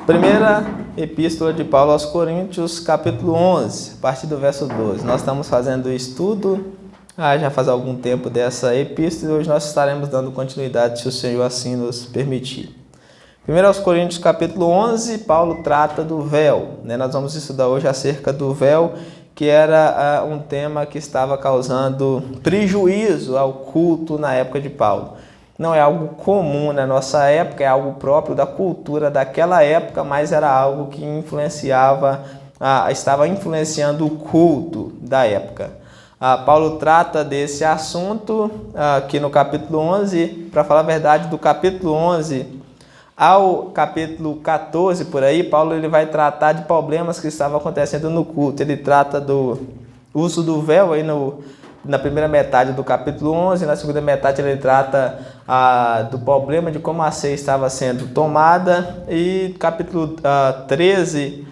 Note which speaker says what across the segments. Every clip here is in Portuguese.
Speaker 1: Primeira Epístola de Paulo aos Coríntios, capítulo 11, a partir do verso 12. Nós estamos fazendo o estudo já faz algum tempo dessa epístola e hoje nós estaremos dando continuidade, se o Senhor assim nos permitir. Primeiro aos Coríntios, capítulo 11, Paulo trata do véu. Nós vamos estudar hoje acerca do véu, que era um tema que estava causando prejuízo ao culto na época de Paulo. Não é algo comum na nossa época, é algo próprio da cultura daquela época, mas era algo que estava influenciando o culto da época. Paulo trata desse assunto aqui no capítulo 11, para falar a verdade, do capítulo 11 ao capítulo 14, por aí, Paulo ele vai tratar de problemas que estavam acontecendo no culto. Ele trata do uso do véu aí na primeira metade do capítulo 11, na segunda metade ele trata do problema de como a ceia estava sendo tomada, e capítulo 13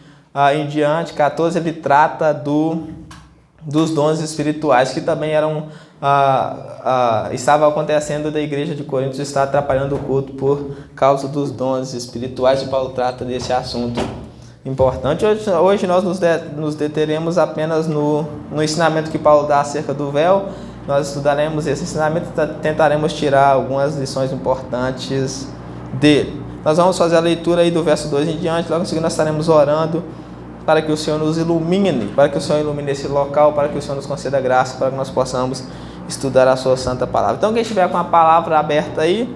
Speaker 1: em diante, 14, ele trata dos dons espirituais, que também estava acontecendo da igreja de Corinto, está atrapalhando o culto por causa dos dons espirituais, e Paulo trata desse assunto importante. Hoje nós nos deteremos apenas no ensinamento que Paulo dá acerca do véu. Nós estudaremos esse ensinamento e tentaremos tirar algumas lições importantes dele. Nós vamos fazer a leitura aí do verso 2 em diante, logo em seguida nós estaremos orando para que o Senhor nos ilumine, para que o Senhor ilumine esse local, para que o Senhor nos conceda graça, para que nós possamos estudar a sua santa palavra. Então, quem estiver com a palavra aberta aí,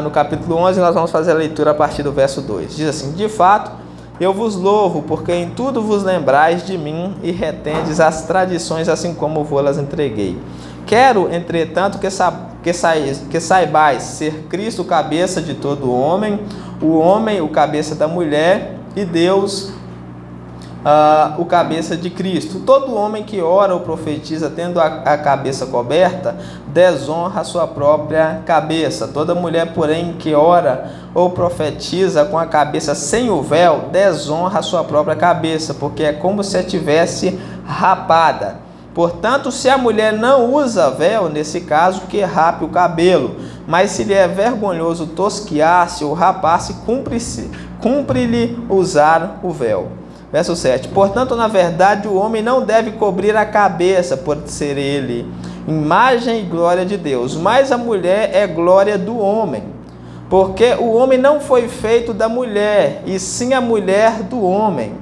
Speaker 1: no capítulo 11, nós vamos fazer a leitura a partir do verso 2. Diz assim: de fato, eu vos louvo, porque em tudo vos lembrais de mim e retendes as tradições, assim como vou-las entreguei. Quero, entretanto, que saibais ser Cristo o cabeça de todo homem, o homem o cabeça da mulher, e Deus o cabeça de Cristo. Todo homem que ora ou profetiza tendo a cabeça coberta, desonra a sua própria cabeça. Toda mulher, porém, que ora ou profetiza com a cabeça sem o véu, desonra a sua própria cabeça, porque é como se a tivesse rapada. Portanto, se a mulher não usa véu, nesse caso, que rape o cabelo. Mas se lhe é vergonhoso tosquiar-se ou rapar-se, cumpre-lhe usar o véu. Verso 7. Portanto, na verdade, o homem não deve cobrir a cabeça, por ser ele imagem e glória de Deus, mas a mulher é glória do homem. Porque o homem não foi feito da mulher, e sim a mulher do homem.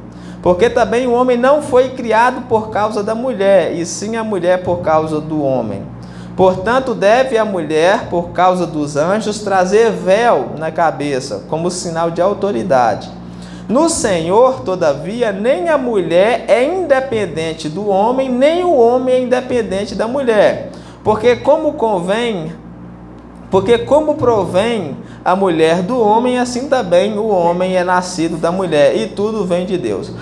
Speaker 1: Porque também o homem não foi criado por causa da mulher, e sim a mulher por causa do homem. Portanto, deve a mulher, por causa dos anjos, trazer véu na cabeça, como sinal de autoridade. No Senhor, todavia, nem a mulher é independente do homem, nem o homem é independente da mulher. Porque como provém a mulher do homem, assim também o homem é nascido da mulher, e tudo vem de Deus.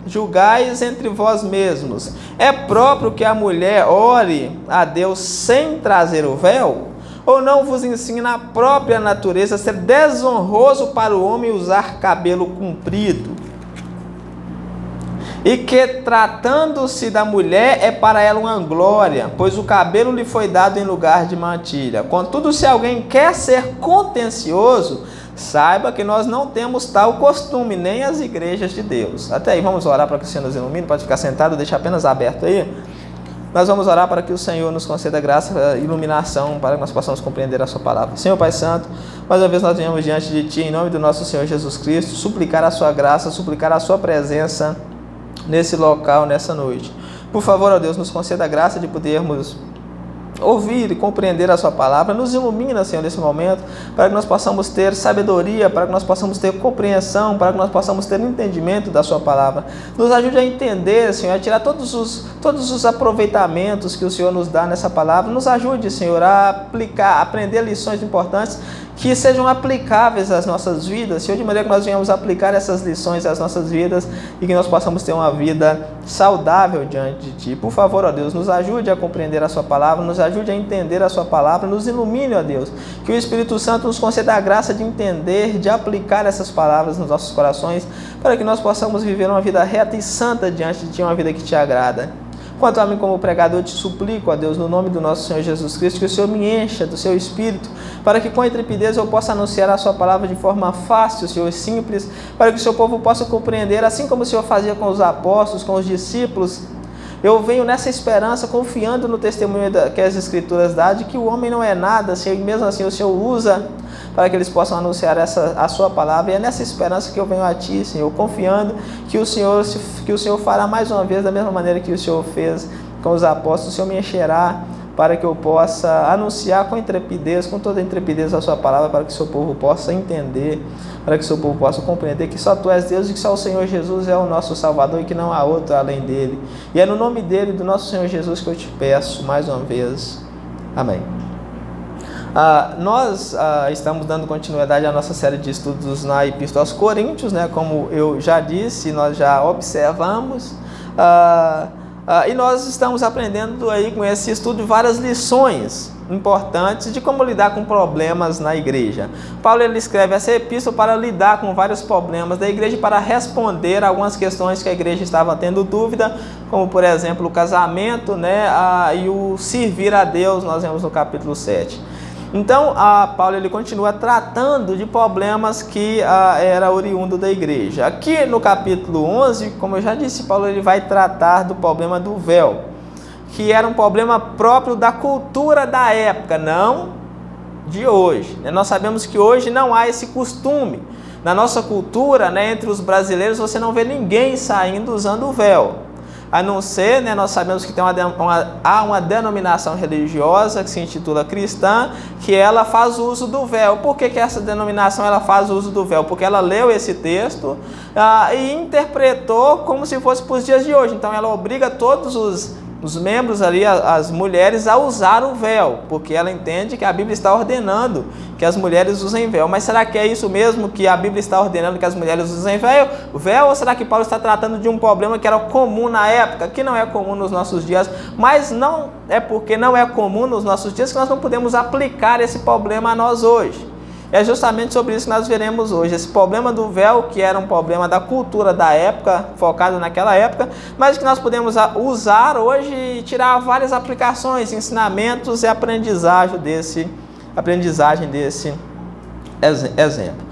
Speaker 1: Julgais entre vós mesmos. É próprio que a mulher ore a Deus sem trazer o véu? Ou não vos ensina a própria natureza ser desonroso para o homem usar cabelo comprido? E que, tratando-se da mulher, é para ela uma glória, pois o cabelo lhe foi dado em lugar de mantilha. Contudo, se alguém quer ser contencioso, saiba que nós não temos tal costume, nem as igrejas de Deus. Até aí, vamos orar para que o Senhor nos ilumine. Pode ficar sentado, deixa apenas aberto aí. Nós vamos orar para que o Senhor nos conceda graça e iluminação, para que nós possamos compreender a sua palavra. Senhor Pai Santo, mais uma vez nós viemos diante de Ti, em nome do nosso Senhor Jesus Cristo, suplicar a sua graça, suplicar a sua presença nesse local, nessa noite. Por favor, ó Deus, nos conceda a graça de podermos ouvir e compreender a sua palavra. Nos ilumina, Senhor, nesse momento, para que nós possamos ter sabedoria, para que nós possamos ter compreensão, para que nós possamos ter entendimento da sua palavra. Nos ajude a entender, Senhor, a tirar todos os aproveitamentos que o Senhor nos dá nessa palavra. Nos ajude, Senhor, a aplicar, aprender lições importantes que sejam aplicáveis às nossas vidas, Senhor, de maneira que nós venhamos aplicar essas lições às nossas vidas e que nós possamos ter uma vida saudável diante de Ti. Por favor, ó Deus, nos ajude a compreender a sua palavra, nos ajude a entender a sua palavra, nos ilumine, ó Deus, que o Espírito Santo nos conceda a graça de entender, de aplicar essas palavras nos nossos corações, para que nós possamos viver uma vida reta e santa diante de Ti, uma vida que Te agrada. Quanto a mim como pregador, eu te suplico, ó Deus, no nome do nosso Senhor Jesus Cristo, que o Senhor me encha do seu Espírito, para que com intrepidez eu possa anunciar a sua palavra de forma fácil, Senhor, simples, para que o seu povo possa compreender, assim como o Senhor fazia com os apóstolos, com os discípulos. Eu venho nessa esperança, confiando no testemunho que as Escrituras dão, de que o homem não é nada, Senhor, e mesmo assim o Senhor usa para que eles possam anunciar a sua palavra. E é nessa esperança que eu venho a Ti, Senhor, confiando que o Senhor fará mais uma vez da mesma maneira que o Senhor fez com os apóstolos. O Senhor me encherá para que eu possa anunciar com intrepidez, com toda a intrepidez a sua palavra, para que o seu povo possa entender, para que o seu povo possa compreender que só Tu és Deus e que só o Senhor Jesus é o nosso Salvador e que não há outro além dele. E é no nome dele, do nosso Senhor Jesus, que eu te peço mais uma vez. Amém. Nós estamos dando continuidade à nossa série de estudos na Epístola aos Coríntios, né? Como eu já disse, nós já observamos, e nós estamos aprendendo aí com esse estudo várias lições importantes de como lidar com problemas na igreja. Paulo ele escreve essa epístola para lidar com vários problemas da igreja, para responder algumas questões que a igreja estava tendo dúvida, como por exemplo o casamento, né? E o servir a Deus, nós vemos no capítulo 7. Então, Paulo ele continua tratando de problemas que era oriundo da igreja. Aqui no capítulo 11, como eu já disse, Paulo ele vai tratar do problema do véu, que era um problema próprio da cultura da época, não de hoje. Nós sabemos que hoje não há esse costume. Na nossa cultura, né, entre os brasileiros, você não vê ninguém saindo usando o véu. A não ser, né, nós sabemos que há uma denominação religiosa que se intitula cristã, que ela faz uso do véu. Por que essa denominação ela faz uso do véu? Porque ela leu esse texto e interpretou como se fosse para os dias de hoje. Então ela obriga todos os membros ali, as mulheres, a usar o véu, porque ela entende que a Bíblia está ordenando que as mulheres usem véu. Mas será que é isso mesmo que a Bíblia está ordenando que as mulheres usem véu? Ou será que Paulo está tratando de um problema que era comum na época, que não é comum nos nossos dias? Mas não é porque não é comum nos nossos dias que nós não podemos aplicar esse problema a nós hoje. É justamente sobre isso que nós veremos hoje, esse problema do véu, que era um problema da cultura da época, focado naquela época, mas que nós podemos usar hoje e tirar várias aplicações, ensinamentos e aprendizagem desse exemplo.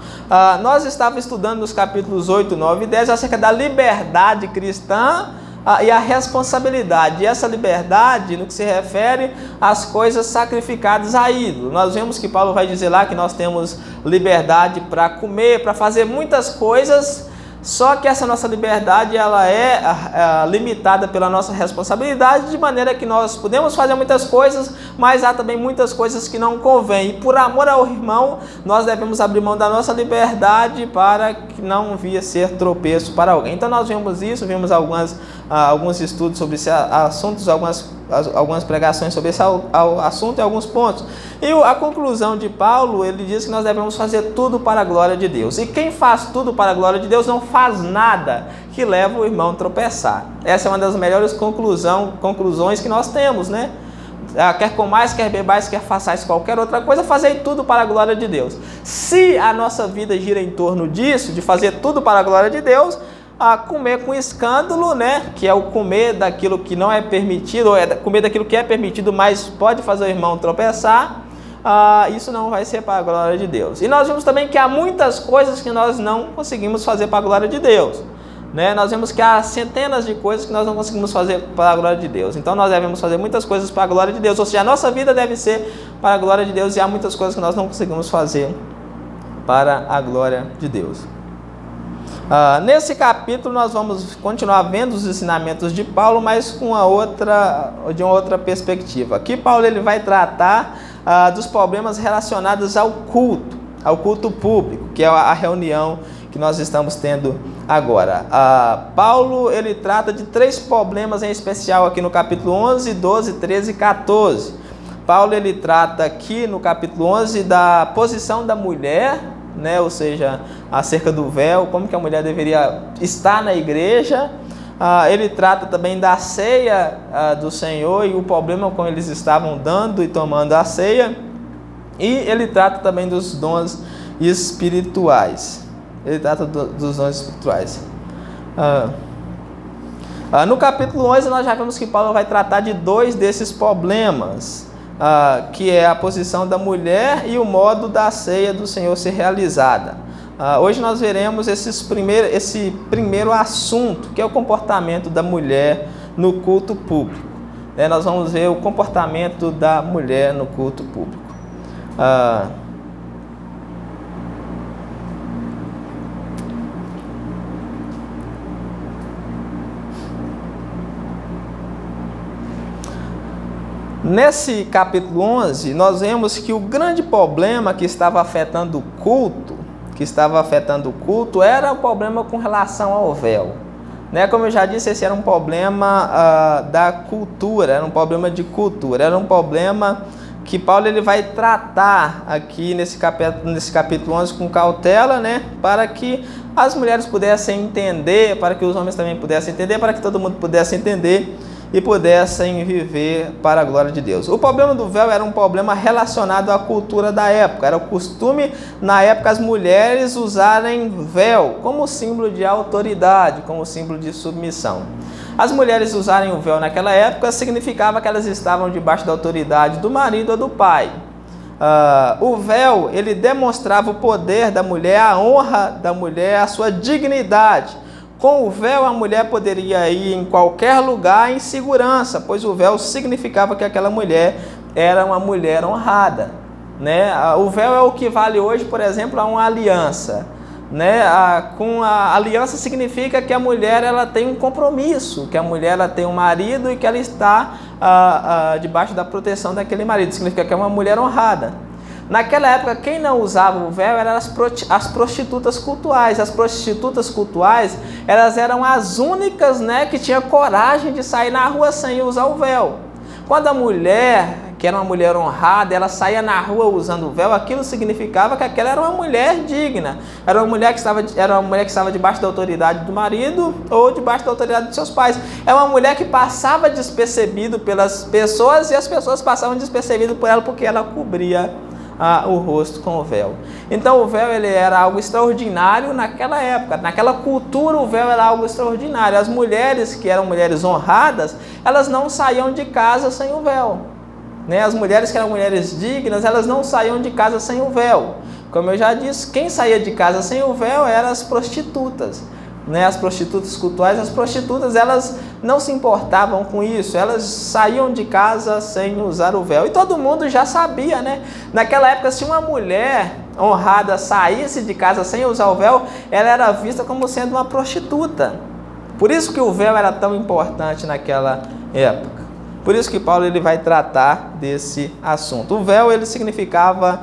Speaker 1: Nós estávamos estudando nos capítulos 8, 9 e 10 acerca da liberdade cristã e a responsabilidade. E essa liberdade no que se refere às coisas sacrificadas a ídolo. Nós vemos que Paulo vai dizer lá que nós temos liberdade para comer, para fazer muitas coisas, só que essa nossa liberdade ela é limitada pela nossa responsabilidade, de maneira que nós podemos fazer muitas coisas, mas há também muitas coisas que não convém. E por amor ao irmão, nós devemos abrir mão da nossa liberdade para que não venha ser tropeço para alguém. Então nós vimos isso, vimos alguns estudos sobre esse assunto, algumas pregações sobre esse assunto e alguns pontos. E a conclusão de Paulo, ele diz que nós devemos fazer tudo para a glória de Deus. E quem faz tudo para a glória de Deus não faz nada que leva o irmão a tropeçar. Essa é uma das melhores conclusões que nós temos, né? Quer comais, quer bebais, quer façais qualquer outra coisa, fazei tudo para a glória de Deus. Se a nossa vida gira em torno disso, de fazer tudo para a glória de Deus, comer com escândalo, né? Que é o comer daquilo que não é permitido, ou é comer daquilo que é permitido, mas pode fazer o irmão tropeçar, isso não vai ser para a glória de Deus. E nós vimos também que há muitas coisas que nós não conseguimos fazer para a glória de Deus, né? Nós vemos que há centenas de coisas que nós não conseguimos fazer para a glória de Deus. Então nós devemos fazer muitas coisas para a glória de Deus, ou seja, a nossa vida deve ser para a glória de Deus, e há muitas coisas que nós não conseguimos fazer para a glória de Deus. Nesse capítulo nós vamos continuar vendo os ensinamentos de Paulo, mas de uma outra perspectiva. Aqui Paulo ele vai tratar dos problemas relacionados ao culto público, que é a reunião que nós estamos tendo agora. Paulo ele trata de 3 problemas em especial aqui no capítulo 11, 12, 13 e 14. Paulo ele trata aqui no capítulo 11 da posição da mulher, né? Ou seja, acerca do véu, como que a mulher deveria estar na igreja. Ele trata também da ceia do Senhor e o problema com eles estavam dando e tomando a ceia. E ele trata também dos dons espirituais. No capítulo 11 nós já vimos que Paulo vai tratar de 2 desses problemas, que é a posição da mulher e o modo da ceia do Senhor ser realizada. Hoje nós veremos esse primeiro assunto, que é o comportamento da mulher no culto público. Nós vamos ver o comportamento da mulher no culto público. Nesse capítulo 11, nós vemos que o grande problema que estava afetando o culto, era o problema com relação ao véu. Como eu já disse, esse era um problema da cultura, era um problema de cultura, era um problema que Paulo ele vai tratar aqui nesse capítulo 11 com cautela, para que as mulheres pudessem entender, para que os homens também pudessem entender, para que todo mundo pudesse entender e pudessem viver para a glória de Deus. O problema do véu era um problema relacionado à cultura da época. Era o costume, na época, as mulheres usarem véu como símbolo de autoridade, como símbolo de submissão. As mulheres usarem o véu naquela época significava que elas estavam debaixo da autoridade do marido ou do pai. O véu, ele demonstrava o poder da mulher, a honra da mulher, a sua dignidade. Com o véu, a mulher poderia ir em qualquer lugar em segurança, pois o véu significava que aquela mulher era uma mulher honrada. O véu é o que vale hoje, por exemplo, a uma aliança. Com a aliança significa que a mulher ela tem um compromisso, que a mulher ela tem um marido e que ela está debaixo da proteção daquele marido. Significa que é uma mulher honrada. Naquela época, quem não usava o véu eram as prostitutas cultuais. As prostitutas cultuais, elas eram as únicas, que tinham coragem de sair na rua sem usar o véu. Quando a mulher, que era uma mulher honrada, ela saía na rua usando o véu, aquilo significava que aquela era uma mulher digna. Era uma mulher que estava debaixo da autoridade do marido ou debaixo da autoridade de seus pais. É uma mulher que passava despercebido pelas pessoas e as pessoas passavam despercebido por ela porque ela cobria o rosto com o véu. Então o véu ele era algo extraordinário naquela época, naquela cultura o véu era algo extraordinário. As mulheres que eram mulheres honradas, elas não saíam de casa sem o véu. As mulheres que eram mulheres dignas, elas não saíam de casa sem o véu. Como eu já disse, quem saía de casa sem o véu eram as prostitutas. As prostitutas cultuais, as prostitutas, elas não se importavam com isso, elas saíam de casa sem usar o véu. E todo mundo já sabia, Naquela época, se uma mulher honrada saísse de casa sem usar o véu, ela era vista como sendo uma prostituta. Por isso que o véu era tão importante naquela época. Por isso que Paulo ele vai tratar desse assunto. O véu, ele significava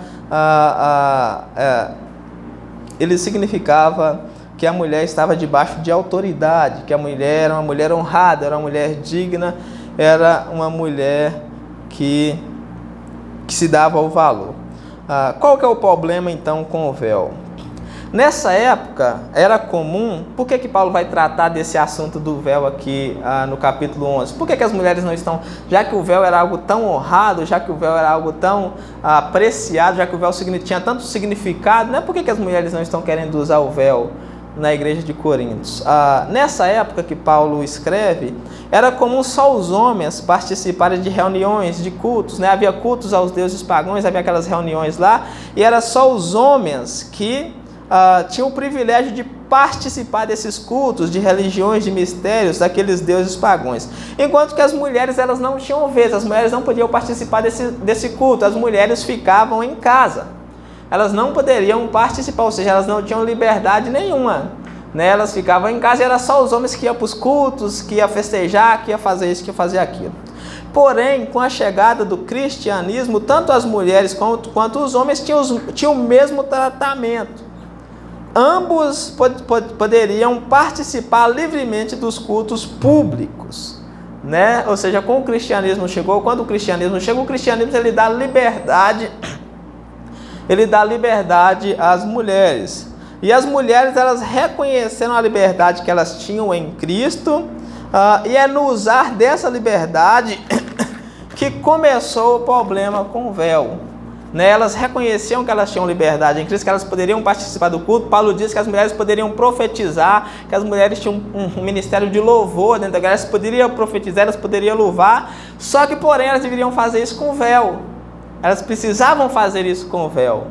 Speaker 1: que a mulher estava debaixo de autoridade, que a mulher era uma mulher honrada, era uma mulher digna, era uma mulher que se dava o valor. Qual que é o problema então com o véu? Nessa época era comum, por que Paulo vai tratar desse assunto do véu aqui no capítulo 11? Por que as mulheres não estão, já que o véu era algo tão honrado, já que o véu era algo tão apreciado, já que o véu tinha tanto significado, por que as mulheres não estão querendo usar o véu na igreja de Coríntios? Nessa época que Paulo escreve, era comum só os homens participarem de reuniões, de cultos, Havia cultos aos deuses pagãos, havia aquelas reuniões lá, e era só os homens que tinham o privilégio de participar desses cultos, de religiões, de mistérios, daqueles deuses pagãos. Enquanto que as mulheres elas não tinham vez, as mulheres não podiam participar desse culto, as mulheres ficavam em casa. Elas não poderiam participar, ou seja, elas não tinham liberdade nenhuma. Elas ficavam em casa e era só os homens que iam para os cultos, que iam festejar, que iam fazer isso, que iam fazer aquilo. Porém, com a chegada do cristianismo, tanto as mulheres quanto os homens tinham o mesmo tratamento. Ambos poderiam participar livremente dos cultos públicos. Ou seja, quando o cristianismo chegou, o cristianismo ele dá liberdade às mulheres. E as mulheres elas reconheceram a liberdade que elas tinham em Cristo, e é no usar dessa liberdade que começou o problema com o véu. né? Elas reconheciam que elas tinham liberdade em Cristo, que elas poderiam participar do culto. Paulo diz que as mulheres poderiam profetizar, que as mulheres tinham um ministério de louvor dentro da igreja, elas poderiam profetizar, elas poderiam louvar, só que, porém, elas deveriam fazer isso com véu. Elas precisavam fazer isso com véu,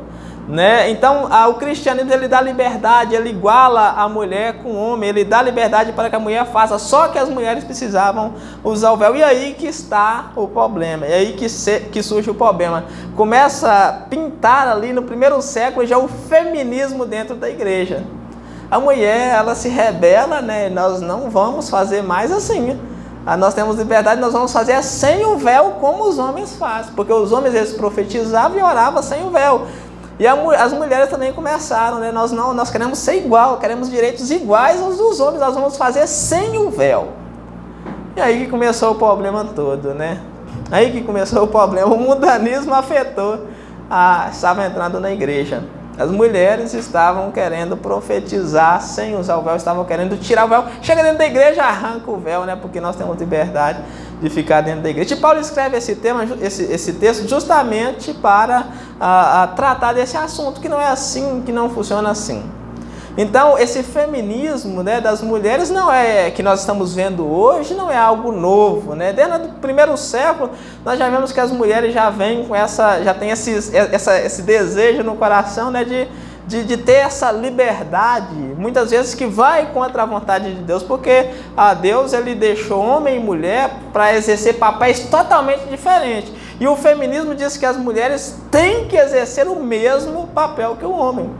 Speaker 1: né? Então, o cristianismo, ele dá liberdade, ele iguala a mulher com o homem, ele dá liberdade para que a mulher faça, só que as mulheres precisavam usar o véu. E aí que está o problema, é aí que surge o problema. Começa a pintar ali no primeiro século já o feminismo dentro da igreja. A mulher, ela se rebela, né? Nós não vamos fazer mais assim. Nós temos liberdade, nós vamos fazer sem o véu como os homens fazem, porque os homens, eles profetizavam e oravam sem o véu. E as mulheres também começaram, né? Nós queremos ser igual, queremos direitos iguais aos dos homens, nós vamos fazer sem o véu. E aí que começou o problema todo, né? Aí que começou o problema, o mundanismo afetou, estava entrando na igreja. As mulheres estavam querendo profetizar sem usar o véu, estavam querendo tirar o véu. Chega dentro da igreja, arranca o véu, né? Porque nós temos liberdade de ficar dentro da igreja. E Paulo escreve esse texto justamente para tratar desse assunto, que não é assim, que não funciona assim. Então, esse feminismo, né, das mulheres não é que nós estamos vendo hoje, não é algo novo, né? Desde o primeiro século, nós já vemos que as mulheres já vêm com já tem esse desejo no coração, né, de ter essa liberdade, muitas vezes que vai contra a vontade de Deus, porque Deus, ele deixou homem e mulher para exercer papéis totalmente diferentes. E o feminismo diz que as mulheres têm que exercer o mesmo papel que o homem.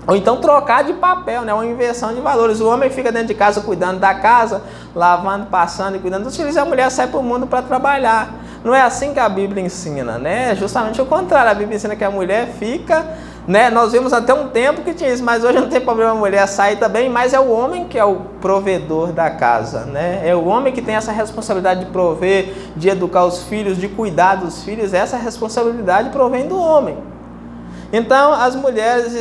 Speaker 1: Ou então trocar de papel, né? Uma inversão de valores. O homem fica dentro de casa cuidando da casa, lavando, passando e cuidando dos filhos, e a mulher sai para o mundo para trabalhar. Não é assim que a Bíblia ensina, né? É justamente o contrário. A Bíblia ensina que a mulher fica, né? Nós vimos até um tempo que tinha isso, mas hoje não tem problema a mulher sair também, mas é o homem que é o provedor da casa, né? É o homem que tem essa responsabilidade de prover, de educar os filhos, de cuidar dos filhos. Essa responsabilidade provém do homem. Então, as mulheres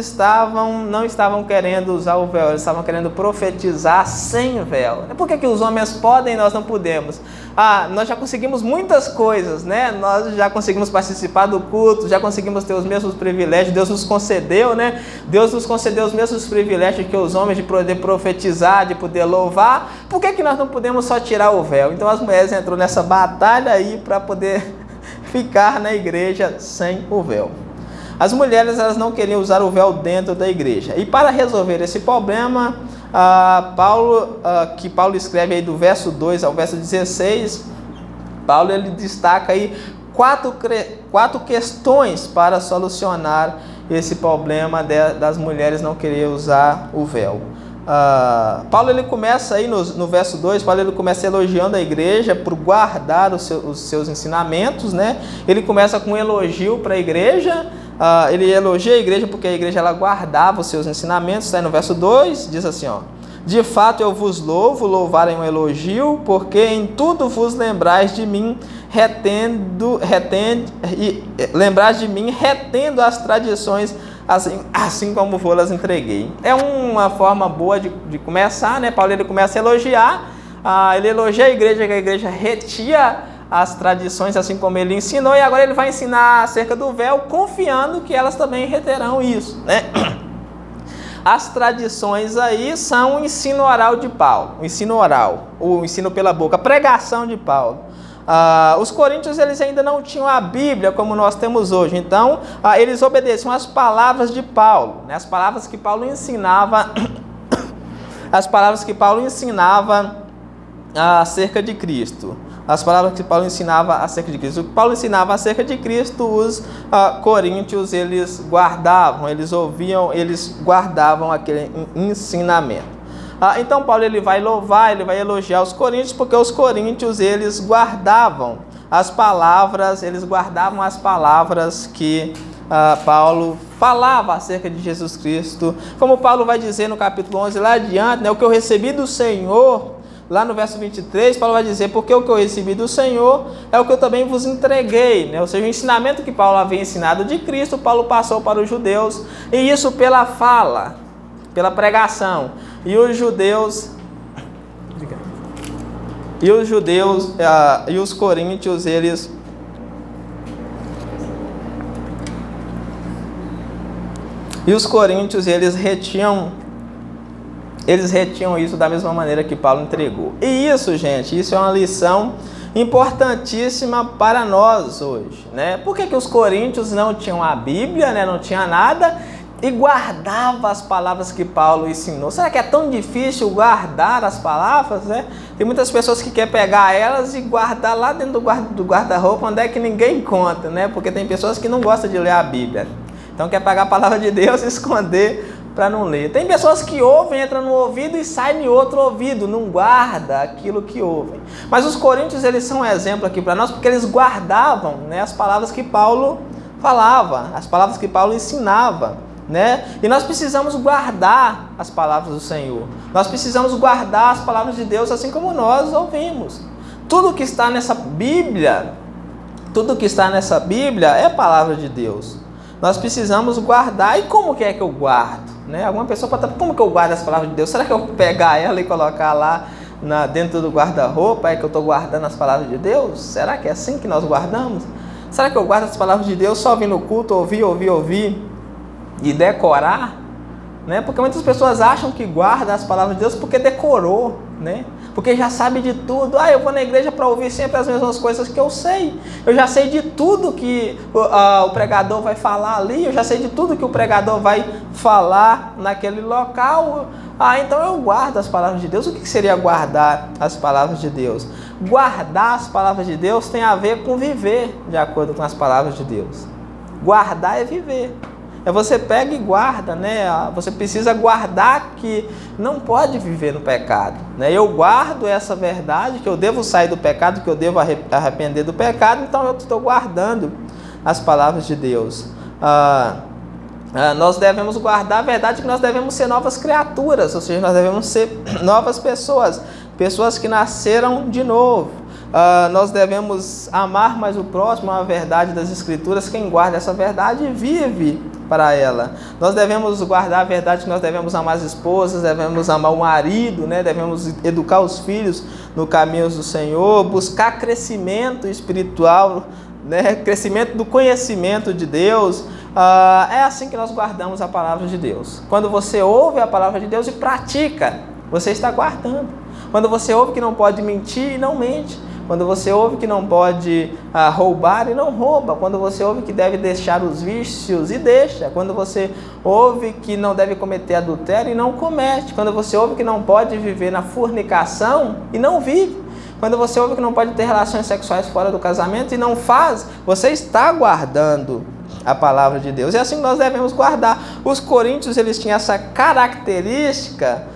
Speaker 1: não estavam querendo usar o véu, elas estavam querendo profetizar sem véu. Por que os homens podem e nós não podemos? Nós já conseguimos muitas coisas, né? Nós já conseguimos participar do culto, já conseguimos ter os mesmos privilégios, Deus nos concedeu, né? Deus nos concedeu os mesmos privilégios que os homens de poder profetizar, de poder louvar. Por que nós não podemos só tirar o véu? Então, as mulheres entrou nessa batalha aí para poder ficar na igreja sem o véu. As mulheres, elas não queriam usar o véu dentro da igreja. E para resolver esse problema, Paulo escreve aí do verso 2 ao verso 16, Paulo, ele destaca aí quatro questões para solucionar esse problema das mulheres não querer usar o véu. Paulo, ele começa aí no verso 2, Paulo, ele começa elogiando a igreja por guardar os seus ensinamentos, né? Ele começa com um elogio para a igreja. Ele elogia a igreja porque a igreja, ela guardava os seus ensinamentos. Está aí no verso 2, diz assim, de fato eu vos louvo, louvar é um elogio, porque em tudo vos lembrais de mim, retendo as tradições, assim como vou-las entreguei. É uma forma boa de começar, né? Paulo, ele começa a elogiar, ele elogia a igreja, que a igreja retia as tradições, assim como ele ensinou, e agora ele vai ensinar acerca do véu, confiando que elas também reterão isso, né? As tradições aí são o ensino oral de Paulo, o ensino oral, o ensino pela boca, a pregação de Paulo. Os coríntios, eles ainda não tinham a Bíblia como nós temos hoje, então eles obedeciam às palavras de Paulo, né? As palavras que Paulo ensinava, acerca de Cristo. As palavras que Paulo ensinava acerca de Cristo. O que Paulo ensinava acerca de Cristo, os coríntios, eles guardavam, eles ouviam, eles guardavam aquele ensinamento. Então Paulo, ele vai louvar, ele vai elogiar os coríntios, porque os coríntios, eles guardavam as palavras que Paulo falava acerca de Jesus Cristo. Como Paulo vai dizer no capítulo 11 lá adiante, né, o que eu recebi do Senhor. Lá no verso 23, Paulo vai dizer, porque o que eu recebi do Senhor é o que eu também vos entreguei, né? Ou seja, o ensinamento que Paulo havia ensinado de Cristo, Paulo passou para os judeus, e isso pela fala, pela pregação. E os judeus e os coríntios, eles E os coríntios, eles retiam isso da mesma maneira que Paulo entregou. E isso, gente, isso é uma lição importantíssima para nós hoje, né? Por que os coríntios não tinham a Bíblia, né? Não tinha nada e guardavam as palavras que Paulo ensinou? Será que é tão difícil guardar as palavras, né? Tem muitas pessoas que querem pegar elas e guardar lá dentro do guarda-roupa, onde é que ninguém conta, né? Porque tem pessoas que não gostam de ler a Bíblia. Então quer pegar a palavra de Deus e esconder para não ler. Tem pessoas que ouvem, entram no ouvido e saem em outro ouvido, não guarda aquilo que ouvem. Mas os coríntios, eles são um exemplo aqui para nós, porque eles guardavam, né, as palavras que Paulo falava, as palavras que Paulo ensinava, né? E nós precisamos guardar as palavras do Senhor. Nós precisamos guardar as palavras de Deus assim como nós ouvimos. Tudo que está nessa Bíblia, é a palavra de Deus. Nós precisamos guardar. E como que é que eu guardo? Né? Alguma pessoa pode estar, como que eu guardo as palavras de Deus? Será que eu vou pegar ela e colocar lá dentro do guarda-roupa? É que eu estou guardando as palavras de Deus? Será que é assim que nós guardamos? Será que eu guardo as palavras de Deus só vir no culto, ouvir e decorar? Né? Porque muitas pessoas acham que guarda as palavras de Deus porque decorou, né? Porque já sabe de tudo. Eu vou na igreja para ouvir sempre as mesmas coisas que eu sei. Eu já sei de tudo que o pregador vai falar ali. Eu já sei de tudo que o pregador vai falar naquele local. Então eu guardo as palavras de Deus. O que seria guardar as palavras de Deus? Guardar as palavras de Deus tem a ver com viver de acordo com as palavras de Deus. Guardar é viver. Você pega e guarda, né? Você precisa guardar que não pode viver no pecado, né? Eu guardo essa verdade, que eu devo sair do pecado, que eu devo arrepender do pecado, então eu estou guardando as palavras de Deus. Nós devemos guardar a verdade que nós devemos ser novas criaturas, ou seja, nós devemos ser novas pessoas que nasceram de novo. Nós devemos amar mais o próximo, a verdade das Escrituras. Quem guarda essa verdade vive para ela. Nós devemos guardar a verdade que nós devemos amar as esposas, devemos amar o marido, né? Devemos educar os filhos no caminho do Senhor, buscar crescimento espiritual, né? Crescimento do conhecimento de Deus. É assim que nós guardamos a palavra de Deus. Quando você ouve a palavra de Deus e pratica, você está guardando. Quando você ouve que não pode mentir e não mente. Quando você ouve que não pode roubar e não rouba. Quando você ouve que deve deixar os vícios e deixa. Quando você ouve que não deve cometer adultério e não comete. Quando você ouve que não pode viver na fornicação e não vive. Quando você ouve que não pode ter relações sexuais fora do casamento e não faz, você está guardando a palavra de Deus. E assim nós devemos guardar. Os coríntios, eles tinham essa característica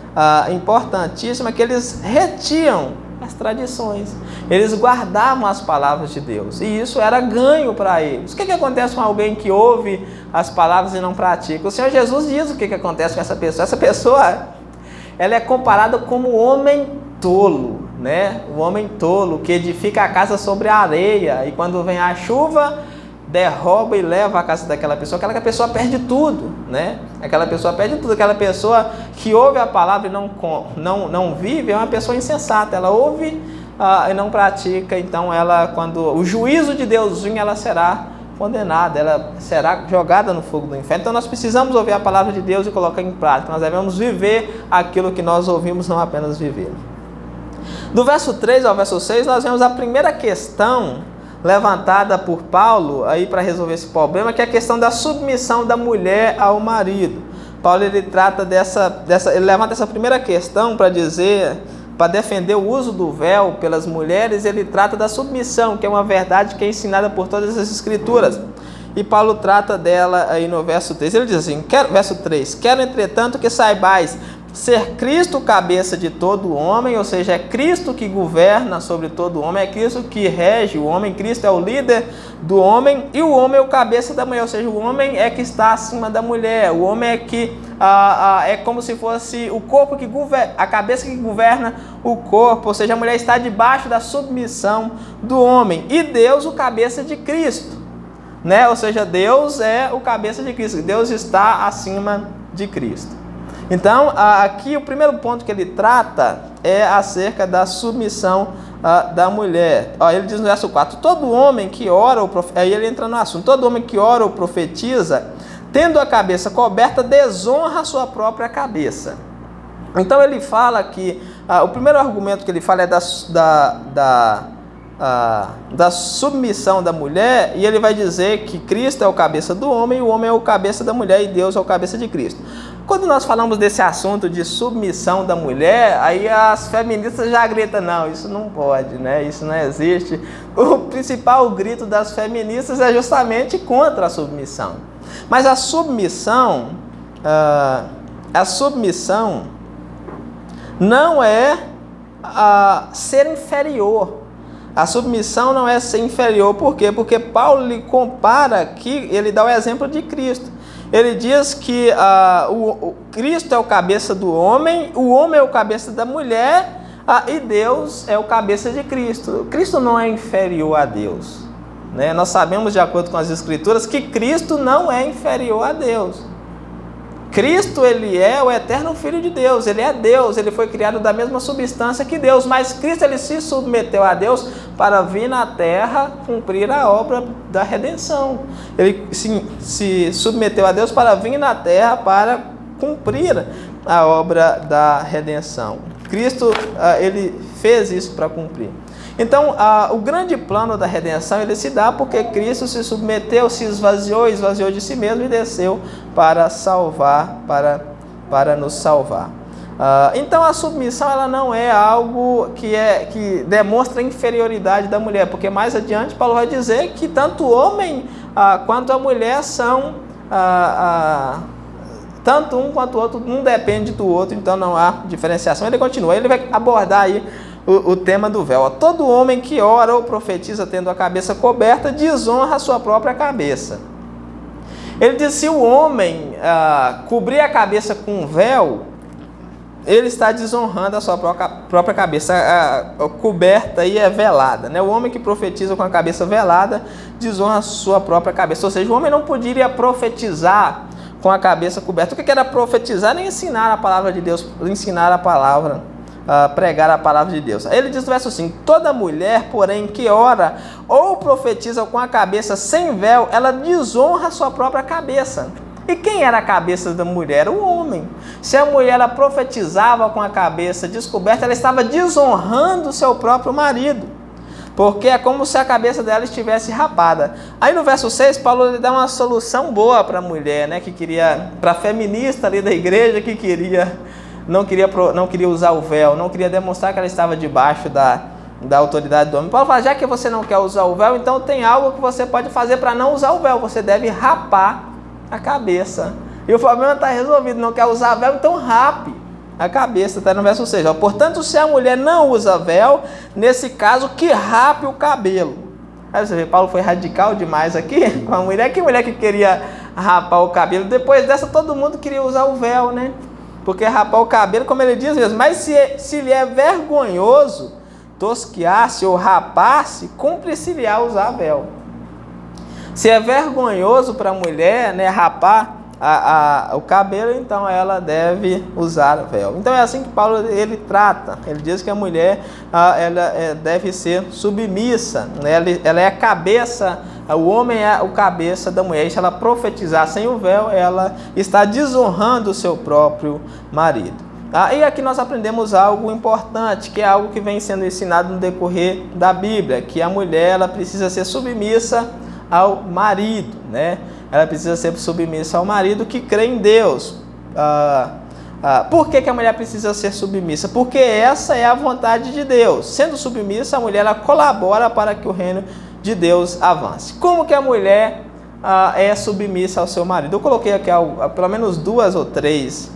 Speaker 1: importantíssima, que eles retiam as tradições, eles guardavam as palavras de Deus, e isso era ganho para eles. O que acontece com alguém que ouve as palavras e não pratica? O Senhor Jesus diz o que acontece com essa pessoa. Essa pessoa, ela é comparada como o homem tolo, né? O homem tolo que edifica a casa sobre a areia, e quando vem a chuva, derruba e leva a casa daquela pessoa. Aquela pessoa perde tudo, né? Aquela pessoa perde tudo. Aquela pessoa que ouve a palavra e não vive é uma pessoa insensata. Ela ouve e não pratica. Então ela, quando o juízo de Deus vir, ela será condenada, ela será jogada no fogo do inferno. Então nós precisamos ouvir a palavra de Deus e colocar em prática. Nós devemos viver aquilo que nós ouvimos, não apenas viver. Do verso 3 ao verso 6, nós vemos a primeira questão levantada por Paulo aí para resolver esse problema, que é a questão da submissão da mulher ao marido. Paulo, ele trata ele levanta essa primeira questão para defender o uso do véu pelas mulheres. Ele trata da submissão, que é uma verdade que é ensinada por todas as Escrituras. E Paulo trata dela aí no verso 3. Ele diz assim, verso 3: quero, entretanto, que saibais ser Cristo cabeça de todo homem, ou seja, é Cristo que governa sobre todo homem, é Cristo que rege o homem, Cristo é o líder do homem, e o homem é o cabeça da mulher, ou seja, o homem é que está acima da mulher, o homem é que é como se fosse o corpo que governa, a cabeça que governa o corpo, ou seja, a mulher está debaixo da submissão do homem, e Deus o cabeça de Cristo, né? Ou seja, Deus é o cabeça de Cristo, Deus está acima de Cristo. Então, aqui o primeiro ponto que ele trata é acerca da submissão da mulher. Ele diz no verso 4, todo homem que ora, aí ele entra no assunto, todo homem que ora ou profetiza tendo a cabeça coberta, desonra a sua própria cabeça. Então ele fala que, o primeiro argumento que ele fala é da submissão da mulher, e ele vai dizer que Cristo é o cabeça do homem, e o homem é o cabeça da mulher, e Deus é o cabeça de Cristo. Quando nós falamos desse assunto de submissão da mulher, aí as feministas já gritam, não, isso não pode, né? Isso não existe. O principal grito das feministas é justamente contra a submissão. Mas a submissão não é ser inferior. A submissão não é ser inferior. Por quê? Porque Paulo lhe compara aqui, ele dá o exemplo de Cristo. Ele diz que o Cristo é o cabeça do homem, o homem é o cabeça da mulher, e Deus é o cabeça de Cristo. Cristo não é inferior a Deus, né? Nós sabemos, de acordo com as Escrituras, que Cristo não é inferior a Deus. Cristo, ele é o eterno Filho de Deus, ele é Deus, ele foi criado da mesma substância que Deus, mas Cristo, ele se submeteu a Deus para vir na terra cumprir a obra da redenção. Ele se submeteu a Deus para vir na terra para cumprir a obra da redenção. Cristo, ele fez isso para cumprir. Então, o grande plano da redenção, ele se dá porque Cristo se submeteu, se esvaziou de si mesmo e desceu para salvar, para nos salvar. Então, a submissão, ela não é algo que demonstra a inferioridade da mulher, porque mais adiante Paulo vai dizer que tanto o homem quanto a mulher são, tanto um quanto o outro, um depende do outro, então não há diferenciação. Ele continua, ele vai abordar aí o tema do véu. Todo homem que ora ou profetiza tendo a cabeça coberta, desonra a sua própria cabeça. Ele diz, se o homem cobrir a cabeça com um véu, ele está desonrando a sua própria cabeça. A coberta aí é velada, né? O homem que profetiza com a cabeça velada, desonra a sua própria cabeça. Ou seja, o homem não poderia profetizar com a cabeça coberta. O que era profetizar? Nem ensinar a palavra de Deus, ensinar a palavra, pregar a palavra de Deus. Ele diz no verso 5, toda mulher, porém, que ora ou profetiza com a cabeça sem véu, ela desonra a sua própria cabeça. E quem era a cabeça da mulher? O homem. Se a mulher ela profetizava com a cabeça descoberta, ela estava desonrando o seu próprio marido, porque é como se a cabeça dela estivesse rapada. Aí no verso 6, Paulo ele dá uma solução boa para a mulher, né, que queria, para a feminista ali da igreja, que não queria usar o véu, não queria demonstrar que ela estava debaixo da autoridade do homem. Paulo fala, já que você não quer usar o véu, então tem algo que você pode fazer para não usar o véu. Você deve rapar a cabeça. E o problema está resolvido, não quer usar véu, então rape a cabeça, está no verso 6. Portanto, se a mulher não usa véu, nesse caso, que rape o cabelo. Aí você vê, Paulo foi radical demais aqui com a mulher. Que mulher que queria rapar o cabelo? Depois dessa, todo mundo queria usar o véu, né? Porque rapar o cabelo, como ele diz mesmo, mas se lhe é vergonhoso tosquiar-se ou rapar-se, cumpre-se-lhe-á usar véu. Se é vergonhoso para a mulher, né, rapar o cabelo, então ela deve usar véu. Então é assim que Paulo ele trata. Ele diz que a mulher ela deve ser submissa, né? Ela é a cabeça, o homem é o cabeça da mulher. E se ela profetizar sem o véu, ela está desonrando o seu próprio marido. E aqui nós aprendemos algo importante, que é algo que vem sendo ensinado no decorrer da Bíblia, que a mulher ela precisa ser submissa ao marido, né? Ela precisa ser submissa ao marido que crê em Deus. Por que a mulher precisa ser submissa? Porque essa é a vontade de Deus. Sendo submissa, a mulher ela colabora para que o reino de Deus avance. Como que a mulher é submissa ao seu marido? Eu coloquei aqui pelo menos 2 ou 3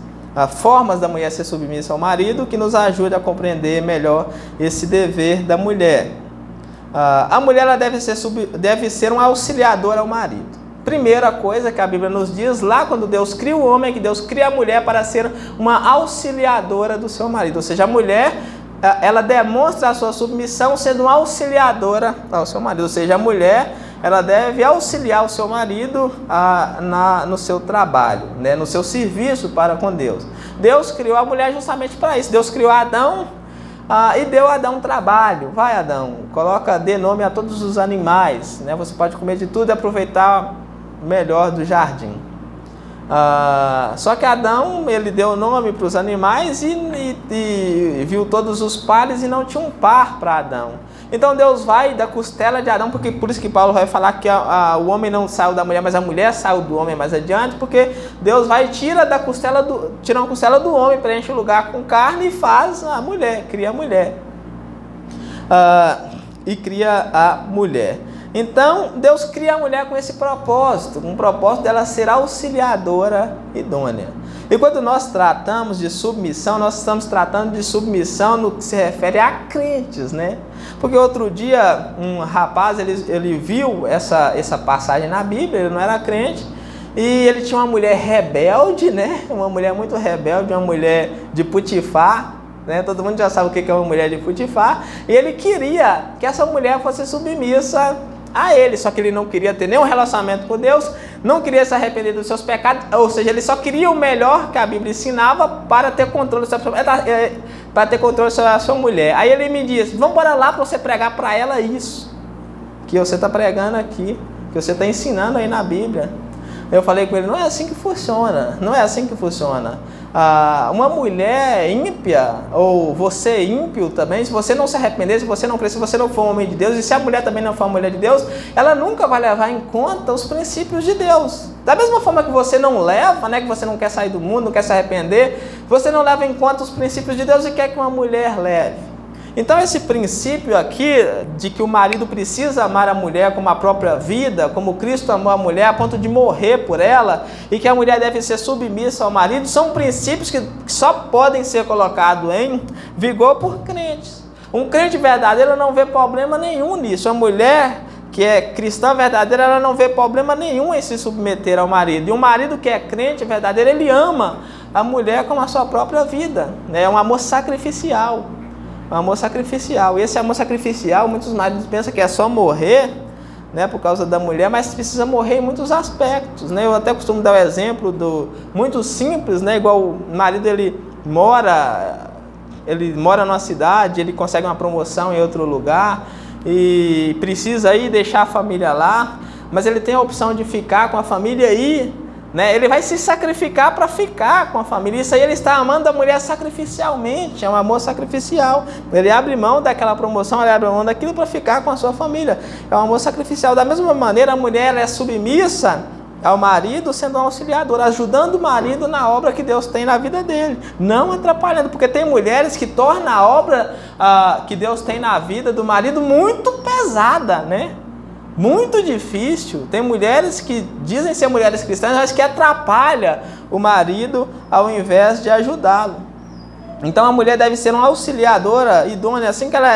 Speaker 1: formas da mulher ser submissa ao marido, que nos ajuda a compreender melhor esse dever da mulher. A mulher ela deve ser uma auxiliadora ao marido. Primeira coisa que a Bíblia nos diz, lá quando Deus cria o homem, que Deus cria a mulher para ser uma auxiliadora do seu marido. Ou seja, a mulher, ela demonstra a sua submissão sendo uma auxiliadora ao seu marido. Ou seja, a mulher, ela deve auxiliar o seu marido no seu trabalho, né, no seu serviço para com Deus. Deus criou a mulher justamente para isso. Deus criou Adão e deu a Adão um trabalho. Vai, Adão, dê nome a todos os animais, né? Você pode comer de tudo e aproveitar melhor do jardim. Só que Adão, ele deu nome para os animais e viu todos os pares e não tinha um par para Adão. Então Deus vai da costela de Adão, porque por isso que Paulo vai falar que o homem não saiu da mulher, mas a mulher saiu do homem mais adiante, porque Deus vai e tira uma costela do homem, preenche o lugar com carne e faz a mulher, cria a mulher. E cria a mulher. Então, Deus cria a mulher com esse propósito, com o propósito dela ser auxiliadora idônea. E quando nós tratamos de submissão, nós estamos tratando de submissão no que se refere a crentes, né? Porque outro dia, um rapaz, ele viu essa passagem na Bíblia, ele não era crente, e ele tinha uma mulher rebelde, né? Uma mulher muito rebelde, uma mulher de Potifar, né? Todo mundo já sabe o que é uma mulher de Potifar, e ele queria que essa mulher fosse submissa a ele, só que ele não queria ter nenhum relacionamento com Deus, não queria se arrepender dos seus pecados, ou seja, ele só queria o melhor que a Bíblia ensinava para ter controle sobre a sua mulher. Aí ele me disse: vamos embora lá para você pregar para ela isso que você está pregando aqui, que você está ensinando aí na Bíblia. Eu falei com ele: não é assim que funciona, não é assim que funciona. Uma mulher ímpia, ou você ímpio também, se você não se arrepender, se você não crescer, se você não for um homem de Deus, e se a mulher também não for uma mulher de Deus, ela nunca vai levar em conta os princípios de Deus. Da mesma forma que você não leva, né, que você não quer sair do mundo, não quer se arrepender, você não leva em conta os princípios de Deus e quer que uma mulher leve. Então esse princípio aqui, de que o marido precisa amar a mulher como a própria vida, como Cristo amou a mulher a ponto de morrer por ela, e que a mulher deve ser submissa ao marido, são princípios que só podem ser colocados em vigor por crentes. Um crente verdadeiro não vê problema nenhum nisso. A mulher que é cristã verdadeira, ela não vê problema nenhum em se submeter ao marido. E um marido que é crente verdadeiro, ele ama a mulher como a sua própria vida, né? É um amor sacrificial. Um amor sacrificial. E esse amor sacrificial, muitos maridos pensam que é só morrer, né, por causa da mulher, mas precisa morrer em muitos aspectos, né? Eu até costumo dar o exemplo muito simples, né? Igual o marido, ele mora numa cidade, ele consegue uma promoção em outro lugar e precisa ir deixar a família lá, mas ele tem a opção de ficar com a família e, né, ele vai se sacrificar para ficar com a família. Isso aí ele está amando a mulher sacrificialmente, é um amor sacrificial. Ele abre mão daquela promoção, ele abre mão daquilo para ficar com a sua família. É um amor sacrificial. Da mesma maneira, a mulher, ela é submissa ao marido, sendo um auxiliador, ajudando o marido na obra que Deus tem na vida dele, não atrapalhando, porque tem mulheres que tornam a obra que Deus tem na vida do marido muito pesada, né? Muito difícil. Tem mulheres que dizem ser mulheres cristãs, mas que atrapalha o marido ao invés de ajudá-lo. Então a mulher deve ser uma auxiliadora idônea, assim que ela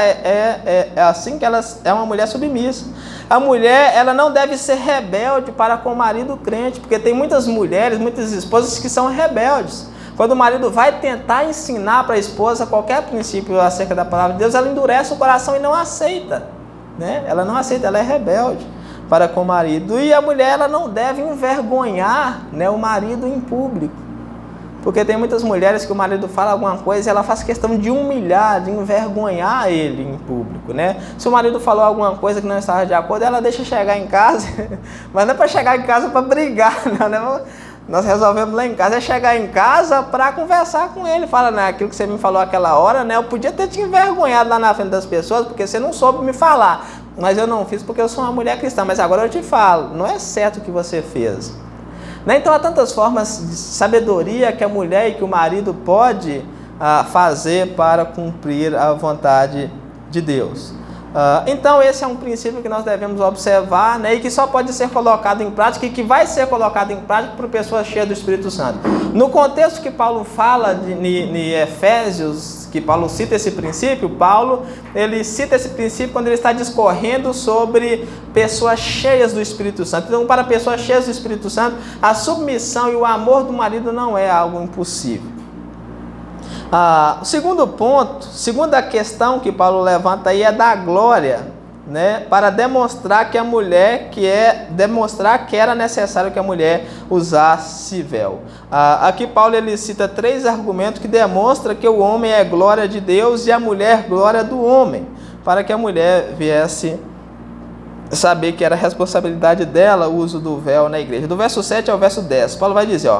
Speaker 1: assim que ela é uma mulher submissa. A mulher, ela não deve ser rebelde para com o marido crente, porque tem muitas mulheres, muitas esposas que são rebeldes. Quando o marido vai tentar ensinar para a esposa qualquer princípio acerca da palavra de Deus, ela endurece o coração e não aceita, né? Ela não aceita, ela é rebelde para com o marido. E a mulher, ela não deve envergonhar, né, o marido em público. Porque tem muitas mulheres que o marido fala alguma coisa e ela faz questão de humilhar, de envergonhar ele em público, né? Se o marido falou alguma coisa que não estava de acordo, ela deixa chegar em casa, mas não é para chegar em casa para brigar, não, né? Nós resolvemos lá em casa, é chegar em casa para conversar com ele. Fala, né, aquilo que você me falou aquela hora, né? Eu podia ter te envergonhado lá na frente das pessoas, porque você não soube me falar. Mas eu não fiz porque eu sou uma mulher cristã, mas agora eu te falo, não é certo o que você fez. Então há tantas formas de sabedoria que a mulher e que o marido pode fazer para cumprir a vontade de Deus. Então esse é um princípio que nós devemos observar, né, e que só pode ser colocado em prática e que vai ser colocado em prática por pessoas cheias do Espírito Santo. No contexto que Paulo fala em Efésios, que Paulo cita esse princípio, ele cita esse princípio quando ele está discorrendo sobre pessoas cheias do Espírito Santo. Então, para pessoas cheias do Espírito Santo, a submissão e o amor do marido não é algo impossível. O segundo ponto, segunda questão que Paulo levanta aí é da glória, né, para demonstrar que a mulher, demonstrar que era necessário que a mulher usasse véu. Aqui Paulo ele cita 3 argumentos que demonstram que o homem é glória de Deus e a mulher glória do homem, para que a mulher viesse saber que era responsabilidade dela o uso do véu na igreja. Do verso 7 ao verso 10, Paulo vai dizer,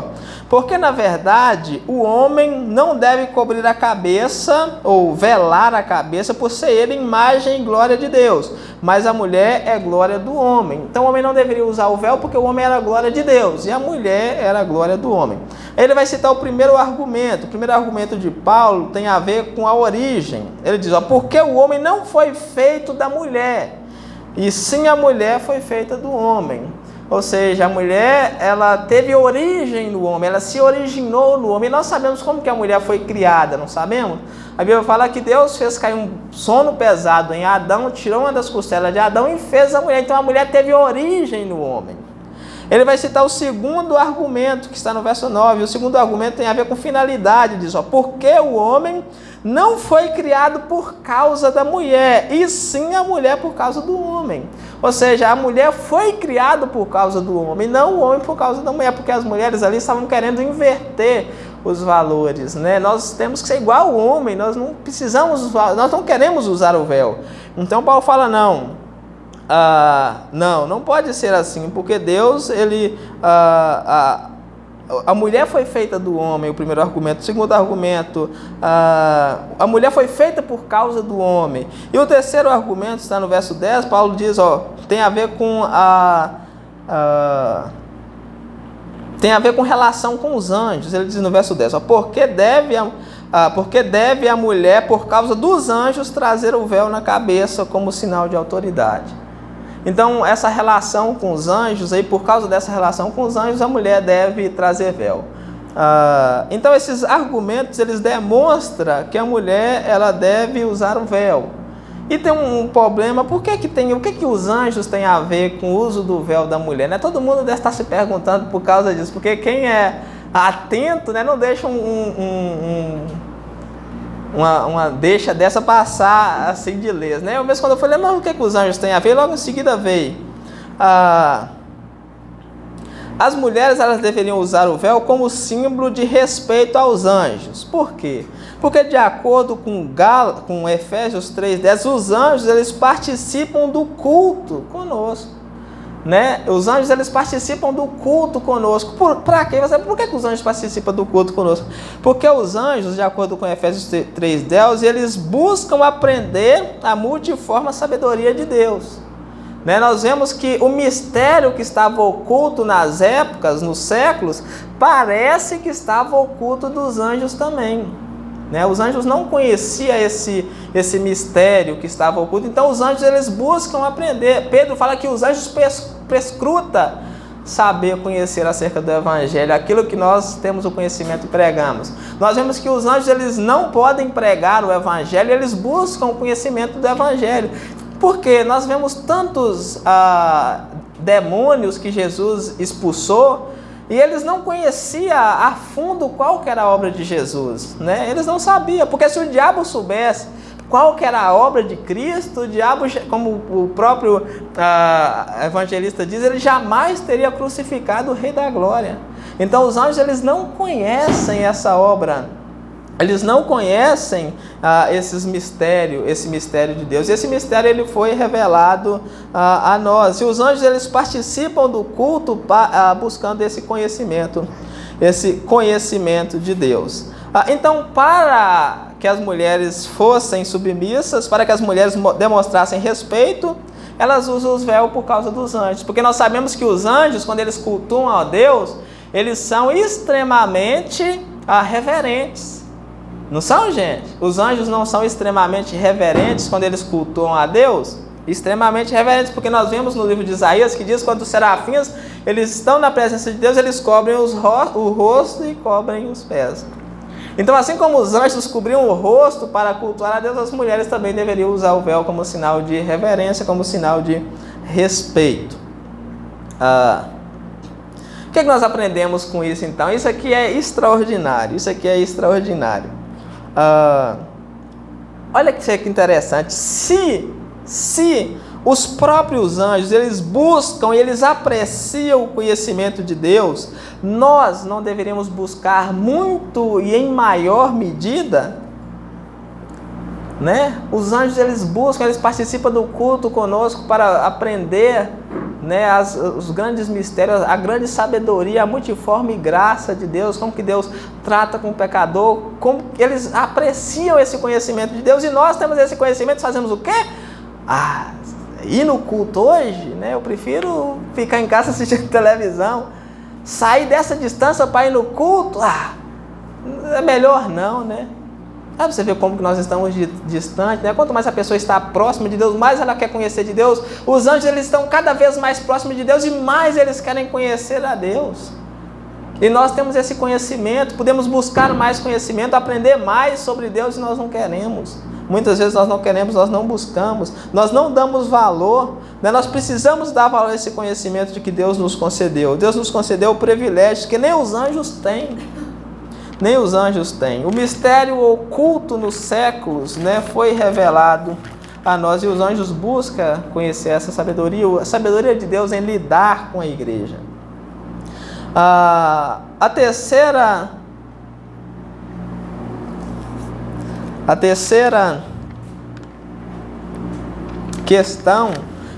Speaker 1: porque na verdade o homem não deve cobrir a cabeça ou velar a cabeça por ser ele imagem e glória de Deus, mas a mulher é glória do homem. Então o homem não deveria usar o véu porque o homem era a glória de Deus e a mulher era a glória do homem. Ele vai citar o primeiro argumento. O primeiro argumento de Paulo tem a ver com a origem. Ele diz, porque o homem não foi feito da mulher, e sim a mulher foi feita do homem. Ou seja, a mulher, ela teve origem no homem, ela se originou no homem. E nós sabemos como que a mulher foi criada, não sabemos? A Bíblia fala que Deus fez cair um sono pesado em Adão, tirou uma das costelas de Adão e fez a mulher. Então a mulher teve origem no homem. Ele vai citar o segundo argumento, que está no verso 9. O segundo argumento tem a ver com finalidade. Diz, porque o homem não foi criado por causa da mulher, e sim a mulher por causa do homem. Ou seja, a mulher foi criada por causa do homem, não o homem por causa da mulher, porque as mulheres ali estavam querendo inverter os valores, né? Nós temos que ser igual ao homem, nós não queremos usar o véu. Então Paulo fala, não pode ser assim, porque Deus, a mulher foi feita do homem, o primeiro argumento. O segundo argumento, a mulher foi feita por causa do homem. E o terceiro argumento está no verso 10, Paulo diz, tem a ver com relação com os anjos. Ele diz no verso 10, porque deve a mulher, por causa dos anjos, trazer o véu na cabeça como sinal de autoridade. Então, essa relação com os anjos, por causa dessa relação com os anjos, a mulher deve trazer véu. Então, esses argumentos, eles demonstram que a mulher, ela deve usar o véu. E tem um problema, o que os anjos têm a ver com o uso do véu da mulher? Né? Todo mundo deve estar se perguntando por causa disso, porque quem é atento, né, não deixa uma deixa dessa passar assim de lês, né? Eu mesmo quando eu falei, mas o que os anjos têm a ver? Logo em seguida veio. As mulheres, elas deveriam usar o véu como símbolo de respeito aos anjos. Por quê? Porque de acordo com Efésios 3:10, os anjos, eles participam do culto conosco. Né? Os anjos, eles participam do culto conosco. Para quê? Por que os anjos participam do culto conosco? Porque os anjos, de acordo com Efésios 3:10, eles buscam aprender a multiforme sabedoria de Deus. Né? Nós vemos que o mistério que estava oculto nas épocas, nos séculos, parece que estava oculto dos anjos também. Né? Os anjos não conheciam esse mistério que estava oculto, então os anjos, eles buscam aprender. Pedro fala que os anjos prescrutam saber conhecer acerca do Evangelho, aquilo que nós temos o conhecimento e pregamos. Nós vemos que os anjos, eles não podem pregar o Evangelho, eles buscam o conhecimento do Evangelho. Porque nós vemos tantos demônios que Jesus expulsou, e eles não conheciam a fundo qual que era a obra de Jesus, né? Eles não sabiam, porque se o diabo soubesse qual que era a obra de Cristo, o diabo, como o próprio evangelista diz, ele jamais teria crucificado o Rei da Glória. Então os anjos, eles não conhecem essa obra, eles não conhecem esse mistério de Deus. Esse mistério, ele foi revelado a nós. E os anjos, eles participam do culto buscando esse conhecimento de Deus. Então, para que as mulheres fossem submissas, para que as mulheres demonstrassem respeito, elas usam os véus por causa dos anjos. Porque nós sabemos que os anjos, quando eles cultuam a Deus, eles são extremamente reverentes. Não são, gente? Os anjos não são extremamente reverentes quando eles cultuam a Deus? Extremamente reverentes, porque nós vemos no livro de Isaías que diz que quando os serafins, eles estão na presença de Deus, eles cobrem o rosto e cobrem os pés. Então, assim como os anjos cobriam o rosto para cultuar a Deus, as mulheres também deveriam usar o véu como sinal de reverência, como sinal de respeito. O que nós aprendemos com isso, então? Isso aqui é extraordinário. Olha que interessante. Se os próprios anjos, eles buscam e eles apreciam o conhecimento de Deus, nós não deveríamos buscar muito e em maior medida? né? Os anjos, eles buscam, eles participam do culto conosco para aprender, né, os grandes mistérios, a grande sabedoria, a multiforme graça de Deus, como que Deus trata com o pecador, como eles apreciam esse conhecimento de Deus, e nós temos esse conhecimento, fazemos o quê? Ir no culto hoje, né? Eu prefiro ficar em casa assistindo televisão, sair dessa distância para ir no culto, é melhor não, né? Pra você ver como que nós estamos distantes, né? Quanto mais a pessoa está próxima de Deus, mais ela quer conhecer de Deus. Os anjos, eles estão cada vez mais próximos de Deus e mais eles querem conhecer a Deus. E nós temos esse conhecimento, podemos buscar mais conhecimento, aprender mais sobre Deus, e nós não queremos. Muitas vezes nós não queremos, nós não buscamos, nós não damos valor, né? Nós precisamos dar valor a esse conhecimento de que Deus nos concedeu. Deus nos concedeu o privilégio que nem os anjos têm. Nem os anjos têm. O mistério oculto nos séculos, né, foi revelado a nós, e os anjos buscam conhecer essa sabedoria, a sabedoria de Deus em lidar com a igreja. A terceira questão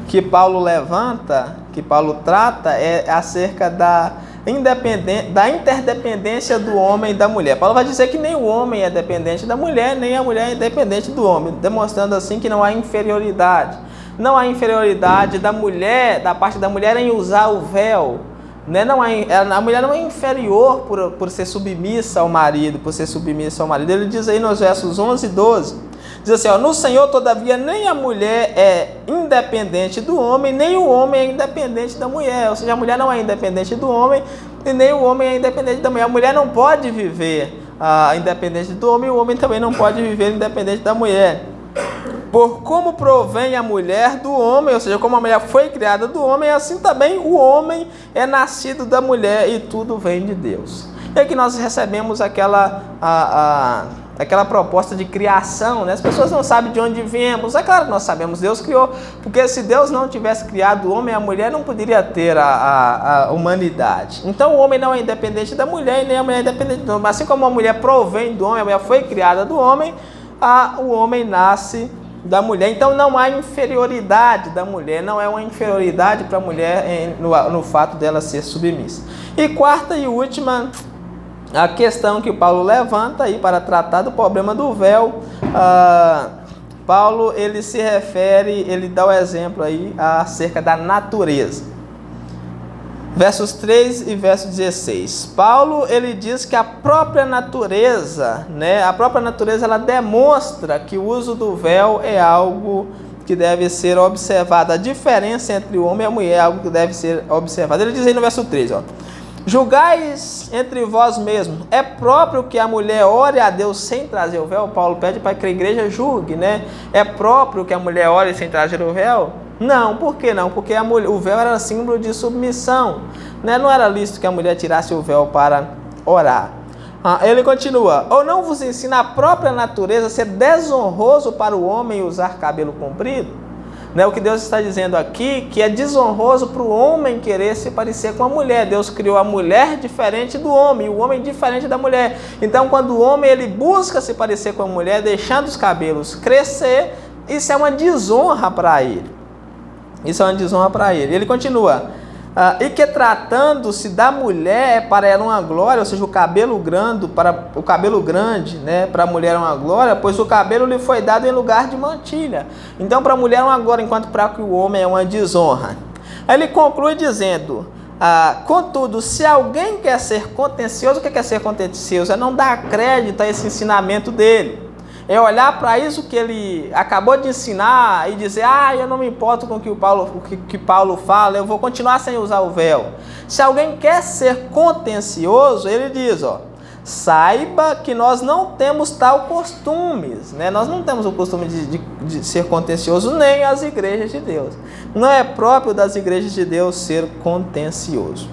Speaker 1: que Paulo levanta, que Paulo trata, é acerca da interdependência do homem e da mulher. Paulo vai dizer que nem o homem é dependente da mulher, nem a mulher é dependente do homem, demonstrando assim que não há inferioridade. Não há inferioridade da mulher, da parte da mulher em usar o véu. Né? A mulher não é inferior por ser submissa ao marido, Ele diz aí nos versos 11 e 12, diz assim, no Senhor, todavia, nem a mulher é independente do homem, nem o homem é independente da mulher. Ou seja, a mulher não é independente do homem, e nem o homem é independente da mulher. A mulher não pode viver independente do homem, e o homem também não pode viver independente da mulher. Por como provém a mulher do homem, ou seja, como a mulher foi criada do homem, assim também o homem é nascido da mulher, e tudo vem de Deus. E aqui nós recebemos aquela proposta de criação, né? As pessoas não sabem de onde viemos. É claro que nós sabemos, Deus criou, porque se Deus não tivesse criado o homem, a mulher não poderia ter a humanidade. Então o homem não é independente da mulher, e nem a mulher é independente do homem. Assim como a mulher provém do homem, a mulher foi criada do homem, o homem nasce da mulher. Então não há inferioridade da mulher, não é uma inferioridade para a mulher no fato dela ser submissa. E quarta e última, a questão que Paulo levanta aí para tratar do problema do véu, Paulo, ele dá o exemplo aí acerca da natureza. Versos 3 e verso 16. Paulo, ele diz que a própria natureza, né, ela demonstra que o uso do véu é algo que deve ser observado. A diferença entre o homem e a mulher é algo que deve ser observado. Ele diz aí no verso 3, julgais entre vós mesmos, é próprio que a mulher ore a Deus sem trazer o véu? Paulo pede para que a igreja julgue, né? É próprio que a mulher ore sem trazer o véu? Não, por que não? Porque o véu era símbolo de submissão, né? Não era lícito que a mulher tirasse o véu para orar. Ele continua, ou não vos ensina a própria natureza a ser desonroso para o homem usar cabelo comprido? Né? O que Deus está dizendo aqui, que é desonroso para o homem querer se parecer com a mulher. Deus criou a mulher diferente do homem, o homem diferente da mulher. Então, quando o homem ele busca se parecer com a mulher, deixando os cabelos crescer, isso é uma desonra para ele. Isso é uma desonra para ele. Ele continua, e que tratando-se da mulher, é para ela uma glória, ou seja, o cabelo grande, né, para a mulher é uma glória, pois o cabelo lhe foi dado em lugar de mantilha. Então, para a mulher é uma glória, enquanto para o homem é uma desonra. Aí ele conclui dizendo, contudo, se alguém quer ser contencioso, o que é ser contencioso? É não dar crédito a esse ensinamento dele. É olhar para isso que ele acabou de ensinar e dizer, eu não me importo com o que Paulo fala, eu vou continuar sem usar o véu. Se alguém quer ser contencioso, ele diz, saiba que nós não temos tal costumes, né? Nós não temos o costume de ser contencioso, nem as igrejas de Deus. Não é próprio das igrejas de Deus ser contencioso.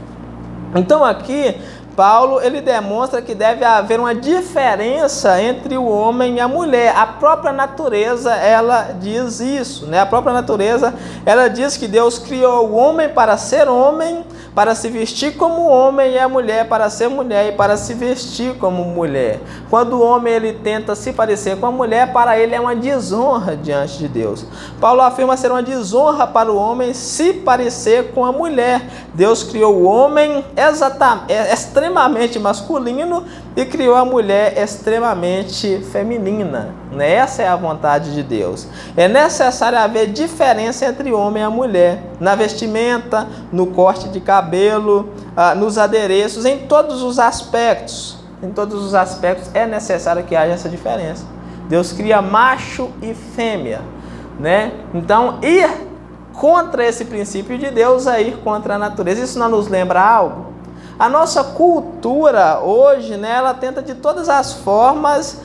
Speaker 1: Então aqui, Paulo, ele demonstra que deve haver uma diferença entre o homem e a mulher. A própria natureza, ela diz isso, né? A própria natureza, ela diz que Deus criou o homem para ser homem, para se vestir como homem e a mulher para ser mulher e para se vestir como mulher. Quando o homem ele tenta se parecer com a mulher, para ele é uma desonra diante de Deus. Paulo afirma ser uma desonra para o homem se parecer com a mulher. Deus criou o homem extremamente masculino e criou a mulher extremamente feminina. Essa é a vontade de Deus. É necessário haver diferença entre o homem e a mulher, na vestimenta, no corte de cabelo, nos adereços, em todos os aspectos. Em todos os aspectos é necessário que haja essa diferença. Deus cria macho e fêmea, né? Então, ir contra esse princípio de Deus é ir contra a natureza. Isso não nos lembra algo? A nossa cultura hoje, né, ela tenta de todas as formas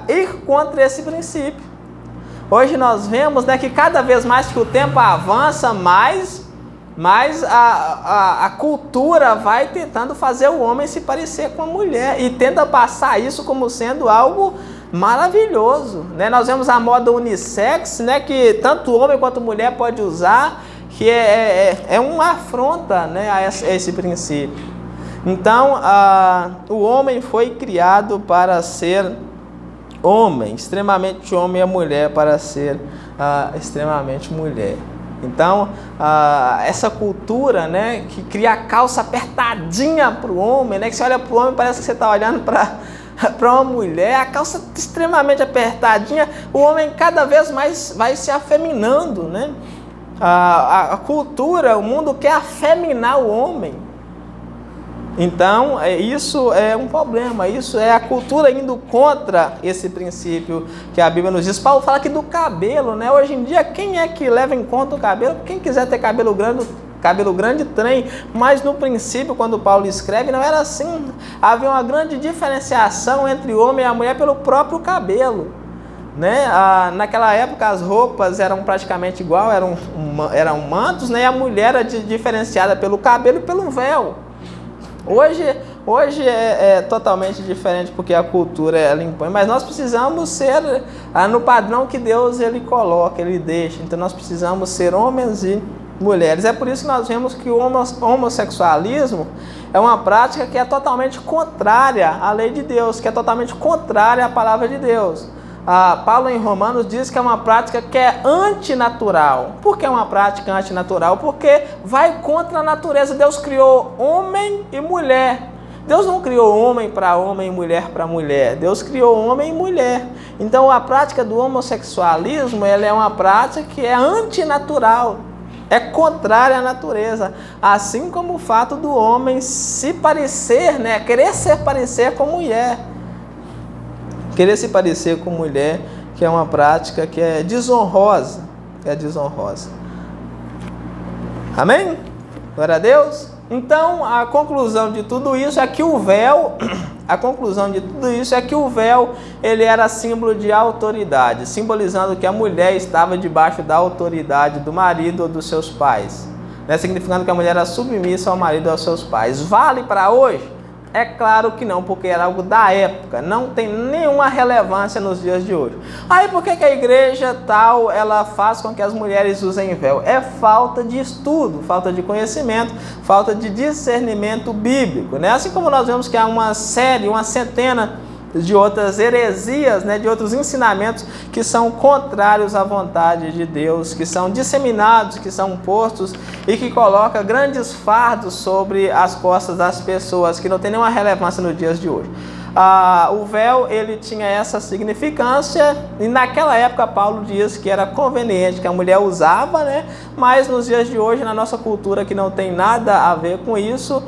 Speaker 1: ir contra esse princípio. Hoje nós vemos, né, que cada vez mais que o tempo avança, mais a cultura vai tentando fazer o homem se parecer com a mulher e tenta passar isso como sendo algo maravilhoso, né? Nós vemos a moda unissex, né, que tanto homem quanto mulher pode usar, que é uma afronta, né, a esse princípio. Então, o homem foi criado para ser homem, extremamente homem, e a mulher para ser extremamente mulher. Então, essa cultura, né, que cria a calça apertadinha para o homem, né, que você olha para o homem parece que você está olhando para uma mulher, a calça extremamente apertadinha, o homem cada vez mais vai se afeminando, né? A cultura, o mundo quer afeminar o homem. Então, isso é um problema, isso é a cultura indo contra esse princípio que a Bíblia nos diz. Paulo fala aqui do cabelo, né? Hoje em dia, quem é que leva em conta o cabelo? Quem quiser ter cabelo grande tem, mas no princípio, quando Paulo escreve, não era assim. Havia uma grande diferenciação entre o homem e a mulher pelo próprio cabelo, né? Naquela época as roupas eram praticamente igual, eram mantos, né? E a mulher era diferenciada pelo cabelo e pelo véu. Hoje é totalmente diferente porque a cultura ela impõe, mas nós precisamos ser no padrão que Deus ele coloca, ele deixa. Então nós precisamos ser homens e mulheres. É por isso que nós vemos que o homossexualismo é uma prática que é totalmente contrária à lei de Deus, que é totalmente contrária à palavra de Deus. Paulo em Romanos diz que é uma prática que é antinatural. Por que é uma prática antinatural? Porque vai contra a natureza. Deus criou homem e mulher. Deus não criou homem e mulher para mulher. Deus criou homem e mulher. Então a prática do homossexualismo ela é uma prática que é antinatural. É contrária à natureza. Assim como o fato do homem se parecer, né, querer se parecer com mulher. Querer se parecer com mulher, que é uma prática que é desonrosa. Amém? Glória a Deus. Então, a conclusão de tudo isso é que o véu, ele era símbolo de autoridade, simbolizando que a mulher estava debaixo da autoridade do marido ou dos seus pais, né? Significando que a mulher era submissa ao marido ou aos seus pais. Vale para hoje? É claro que não, porque era algo da época, não tem nenhuma relevância nos dias de hoje. Aí por que a igreja tal, ela faz com que as mulheres usem véu? É falta de estudo, falta de conhecimento, falta de discernimento bíblico, né? Assim como nós vemos que há uma centena de outras heresias, né, de outros ensinamentos que são contrários à vontade de Deus, que são disseminados, que são postos e que colocam grandes fardos sobre as costas das pessoas, que não tem nenhuma relevância nos dias de hoje. O véu ele tinha essa significância e naquela época Paulo diz que era conveniente que a mulher usava, né? Mas nos dias de hoje, na nossa cultura que não tem nada a ver com isso,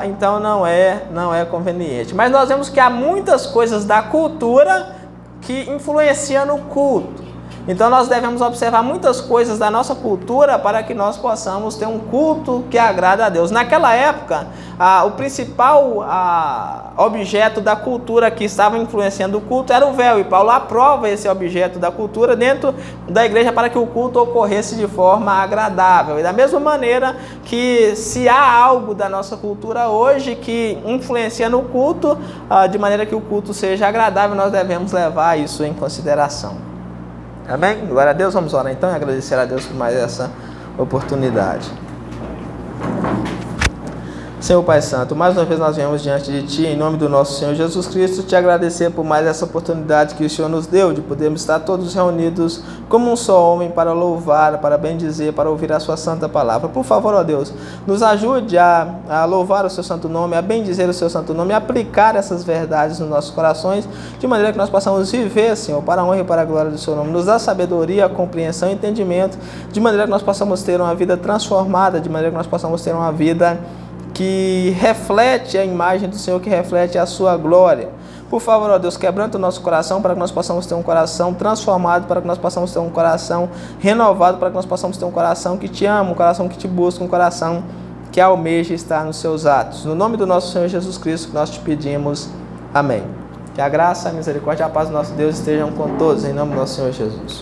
Speaker 1: então não é conveniente. Mas nós vemos que há muitas coisas da cultura que influenciam no culto. Então nós devemos observar muitas coisas da nossa cultura para que nós possamos ter um culto que agrada a Deus. Naquela época, o principal objeto da cultura que estava influenciando o culto era o véu. E Paulo aprova esse objeto da cultura dentro da igreja para que o culto ocorresse de forma agradável. E da mesma maneira que se há algo da nossa cultura hoje que influencia no culto, de maneira que o culto seja agradável, nós devemos levar isso em consideração. Amém? Glória a Deus. Vamos orar então e agradecer a Deus por mais essa oportunidade. Senhor Pai Santo, mais uma vez nós viemos diante de Ti, em nome do nosso Senhor Jesus Cristo, te agradecer por mais essa oportunidade que o Senhor nos deu, de podermos estar todos reunidos como um só homem para louvar, para bendizer, para ouvir a Sua santa palavra. Por favor, ó Deus, nos ajude a louvar o Seu santo nome, a bendizer o Seu santo nome, a aplicar essas verdades nos nossos corações, de maneira que nós possamos viver, Senhor, para a honra e para a glória do Seu nome. Nos dá sabedoria, compreensão e entendimento, de maneira que nós possamos ter uma vida transformada, de maneira que nós possamos ter uma vida que reflete a imagem do Senhor, que reflete a Sua glória. Por favor, ó Deus, quebranta o nosso coração para que nós possamos ter um coração transformado, para que nós possamos ter um coração renovado, para que nós possamos ter um coração que Te ama, um coração que Te busca, um coração que almeja estar nos Seus atos. No nome do nosso Senhor Jesus Cristo que nós Te pedimos. Amém. Que a graça, a misericórdia e a paz do nosso Deus estejam com todos, em nome do nosso Senhor Jesus.